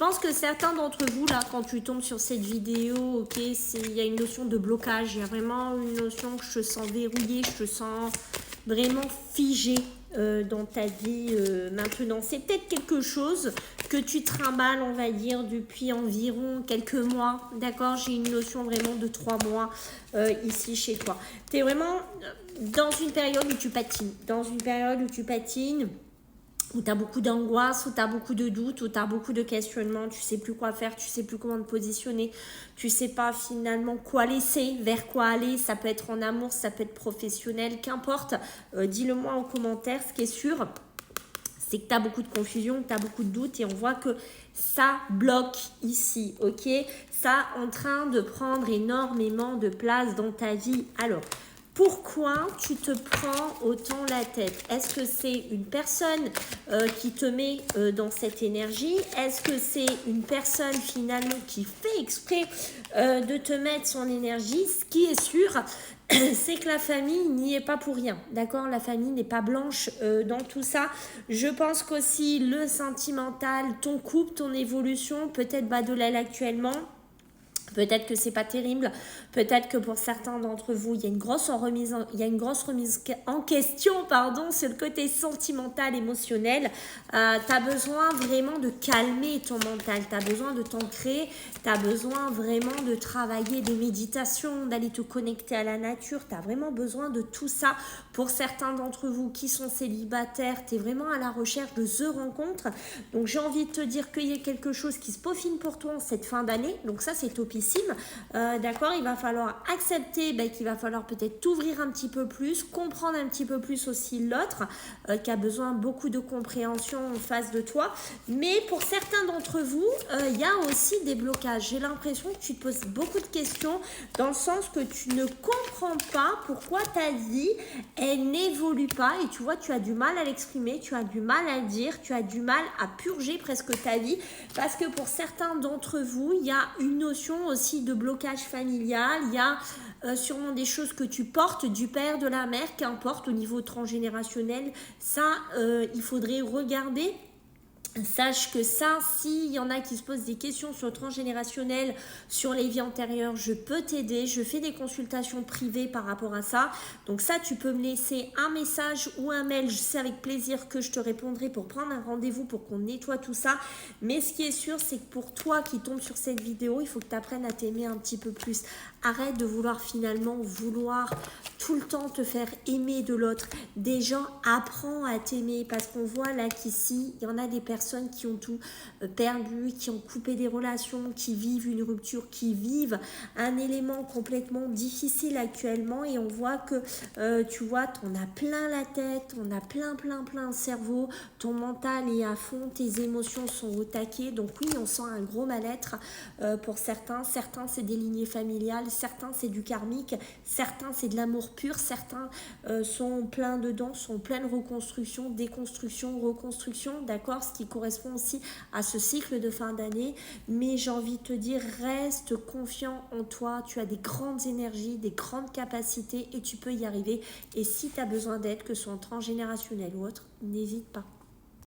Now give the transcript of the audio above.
pense que certains d'entre vous, là, quand tu tombes sur cette vidéo, ok, il y a une notion de blocage. Il y a vraiment une notion que je te sens verrouillée, je te sens vraiment figée dans ta vie maintenant. C'est peut-être quelque chose que tu trimbales, on va dire, depuis environ quelques mois. D'accord? J'ai une notion vraiment de 3 mois ici chez toi. Tu es vraiment dans une période où tu patines. Dans une période où tu patines, où tu as beaucoup d'angoisse, où tu as beaucoup de doutes, où tu as beaucoup de questionnements, tu sais plus quoi faire, tu sais plus comment te positionner, tu sais pas finalement quoi laisser, vers quoi aller, ça peut être en amour, ça peut être professionnel, qu'importe, dis-le moi en commentaire. Ce qui est sûr, c'est que tu as beaucoup de confusion, tu as beaucoup de doutes et on voit que ça bloque ici, ok? Ça en train de prendre énormément de place dans ta vie. Alors, pourquoi tu te prends autant la tête? Est-ce que c'est une personne qui te met dans cette énergie? Est-ce que c'est une personne finalement qui fait exprès de te mettre son énergie? Ce qui est sûr, c'est que la famille n'y est pas pour rien, d'accord? La famille n'est pas blanche dans tout ça. Je pense qu'aussi le sentimental, ton couple, ton évolution, peut-être bas de l'aile actuellement. Peut-être que c'est pas terrible, peut-être que pour certains d'entre vous, il y a une grosse remise en question, pardon, sur le côté sentimental, émotionnel. Tu as besoin vraiment de calmer ton mental, tu as besoin de t'ancrer, tu as besoin vraiment de travailler des méditations, d'aller te connecter à la nature, tu as vraiment besoin de tout ça. Pour certains d'entre vous qui sont célibataires, tu es vraiment à la recherche de The rencontre. Donc j'ai envie de te dire qu'il y a quelque chose qui se peaufine pour toi en cette fin d'année, donc ça c'est topissime. D'accord, il va falloir accepter qu'il va falloir peut-être t'ouvrir un petit peu plus, comprendre un petit peu plus aussi l'autre qui a besoin beaucoup de compréhension en face de toi. Mais pour certains d'entre vous, il y a aussi des blocages. J'ai l'impression que tu te poses beaucoup de questions dans le sens que tu ne comprends pas pourquoi ta vie, elle n'évolue pas et tu vois, tu as du mal à l'exprimer, tu as du mal à le dire, tu as du mal à purger presque ta vie parce que pour certains d'entre vous, il y a une notion aussi de blocage familial, il y a sûrement des choses que tu portes du père, de la mère, qu'importe au niveau transgénérationnel, ça il faudrait regarder. Sache que ça, s'il y en a qui se posent des questions sur le transgénérationnel, sur les vies antérieures, je peux t'aider. Je fais des consultations privées par rapport à ça. Donc ça, tu peux me laisser un message ou un mail. Je sais avec plaisir que je te répondrai pour prendre un rendez-vous pour qu'on nettoie tout ça. Mais ce qui est sûr, c'est que pour toi qui tombes sur cette vidéo, il faut que tu apprennes à t'aimer un petit peu plus. Arrête de vouloir tout le temps te faire aimer de l'autre. Déjà, apprends à t'aimer parce qu'on voit là qu'ici, il y en a des personnes qui ont tout perdu, qui ont coupé des relations, qui vivent une rupture, qui vivent un élément complètement difficile actuellement et on voit que tu vois, t'en as plein la tête, on a plein le cerveau, ton mental est à fond, tes émotions sont au taquet, donc oui, on sent un gros mal-être pour certains c'est des lignées familiales, certains c'est du karmique, certains c'est de l'amour pur, certains sont pleins dedans, sont pleine reconstruction, déconstruction, reconstruction, d'accord, ce qui correspond aussi à ce cycle de fin d'année. Mais j'ai envie de te dire, reste confiant en toi. Tu as des grandes énergies, des grandes capacités et tu peux y arriver. Et si tu as besoin d'aide, que ce soit en transgénérationnel ou autre, n'hésite pas.